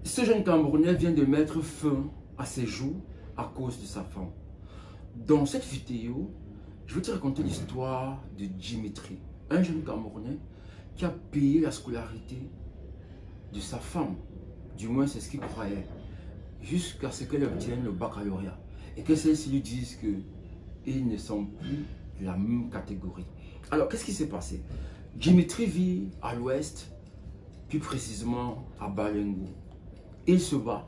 Ce jeune Camerounais vient de mettre fin à ses jours à cause de sa femme. Dans cette vidéo, je vais te raconter l'histoire de Dimitri, un jeune Camerounais qui a payé la scolarité de sa femme. Du moins, c'est ce qu'il croyait. Jusqu'à ce qu'elle obtienne le baccalauréat. Et que celle-ci lui dise qu'ils ne sont plus de la même catégorie. Alors, qu'est-ce qui s'est passé? Dimitri vit à l'ouest, plus précisément à Balengo. Il se bat.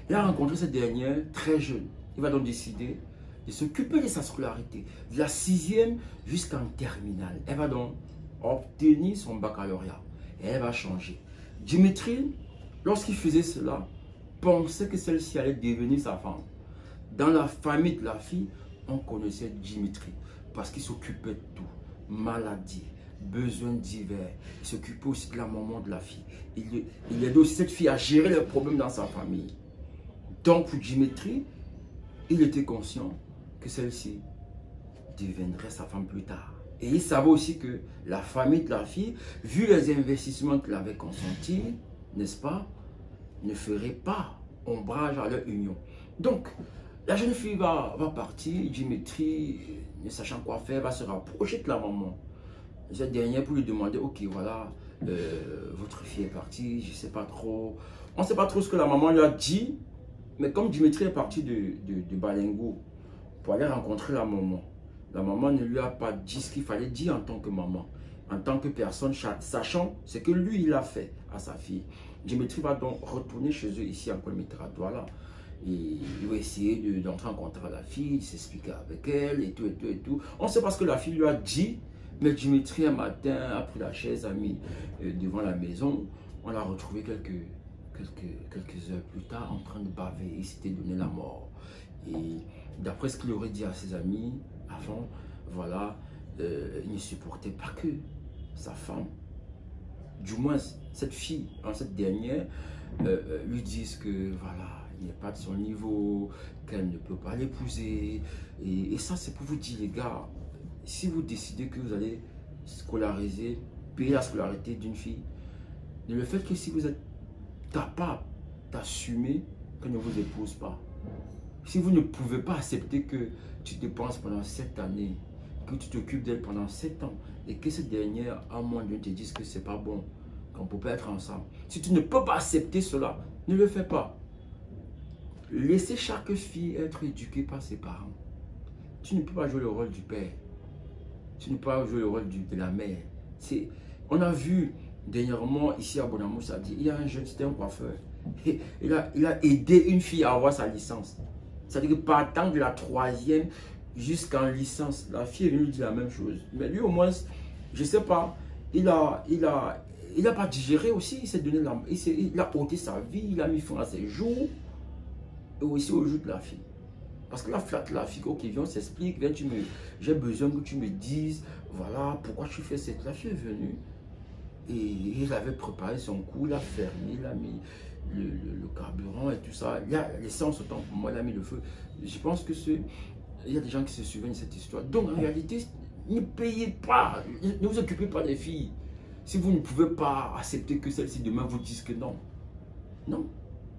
Il a rencontré cette dernière très jeune. Il va donc décider de s'occuper de sa scolarité, de la 6e jusqu'en terminale. Elle va donc obtenir son baccalauréat et elle va changer. Dimitri, lorsqu'il faisait cela, pensait que celle-ci allait devenir sa femme. Dans la famille de la fille, on connaissait Dimitri parce qu'il s'occupait de tout. Maladie, besoins divers. Il s'occupait aussi de la maman de la fille. Il aidait aussi cette fille à gérer les problèmes dans sa famille. Donc pour Dimitri, il était conscient que celle-ci deviendrait sa femme plus tard. Et il savait aussi que la famille de la fille, vu les investissements qu'il avait consentis, n'est-ce pas, ne ferait pas ombrage à leur union. Donc, la jeune fille va partir, Dimitri, ne sachant quoi faire, va se rapprocher de la maman. Cette dernière pour lui demander, ok, voilà, votre fille est partie, je ne sais pas trop. On ne sait pas trop ce que la maman lui a dit, mais comme Dimitri est parti de Balengo pour aller rencontrer la maman ne lui a pas dit ce qu'il fallait dire en tant que maman, en tant que personne, sachant ce que lui, il a fait à sa fille. Dimitri va donc retourner chez eux ici en Colmitra, voilà. Il va essayer d'entrer en contact avec la fille, s'expliquer avec elle et tout, et tout, et tout. On ne sait pas ce que la fille lui a dit, mais Dimitri, un matin, a pris la chaise, a mis devant la maison. On l'a retrouvé quelques heures plus tard en train de baver. Il s'était donné la mort. Et d'après ce qu'il aurait dit à ses amis avant, voilà, il ne supportait pas que sa femme, du moins cette fille, cette dernière, lui dise que voilà, il n'est pas de son niveau, qu'elle ne peut pas l'épouser. Et ça, c'est pour vous dire, les gars, si vous décidez que vous allez scolariser, payer la scolarité d'une fille, le fait que si vous êtes capable d'assumer qu'elle ne vous épouse pas, si vous ne pouvez pas accepter que tu dépenses pendant 7 années, que tu t'occupes d'elle pendant 7 ans, et que cette dernière, à un moment donné, te dise que c'est pas bon, qu'on ne peut pas être ensemble. Si tu ne peux pas accepter cela, ne le fais pas. Laissez chaque fille être éduquée par ses parents. Tu ne peux pas jouer le rôle du père. Tu ne peux pas jouer le rôle de la mère. On a vu dernièrement ici à Bonamou, ça dit, il y a un jeune, c'était un coiffeur. Il a aidé une fille à avoir sa licence. C'est-à-dire que partant de la 3e jusqu'en licence, la fille est venue lui dire la même chose. Mais lui au moins, je ne sais pas, il a pas digéré aussi, il s'est donné il a ôté sa vie, il a mis fin à ses jours, et aussi au jour de la fille. Parce que la flatte la fille, ok, viens, on s'explique, j'ai besoin que tu me dises, voilà, pourquoi tu fais cette. La fille est venue, et il avait préparé son coup, il a fermé, il a mis le carburant et tout ça. Il y a l'essence autant pour moi, il a mis le feu. Je pense que il y a des gens qui se souviennent de cette histoire. Donc en réalité, ne payez pas, ne vous occupez pas des filles. Si vous ne pouvez pas accepter que celles-ci demain vous disent que non. Non.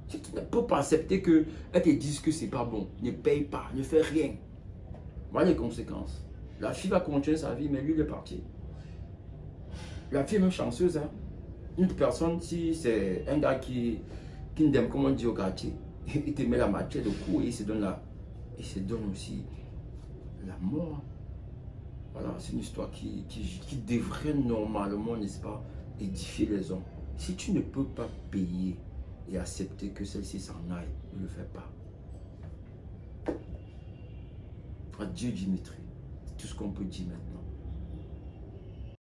Si tu ne peux pas accepter qu'elles te disent que c'est pas bon, ne paye pas, ne fais rien. Voilà les conséquences. La fille va continuer sa vie, mais lui, il est parti. La fille est même chanceuse. Hein? Une personne, si c'est un gars qui n'aime, comme on dit au quartier, il te met la matière de cou et il se donne aussi la mort. Voilà, c'est une histoire qui devrait normalement, n'est-ce pas, édifier les hommes. Si tu ne peux pas payer et accepter que celle-ci s'en aille, ne le fais pas. Adieu Dimitri, c'est tout ce qu'on peut dire maintenant.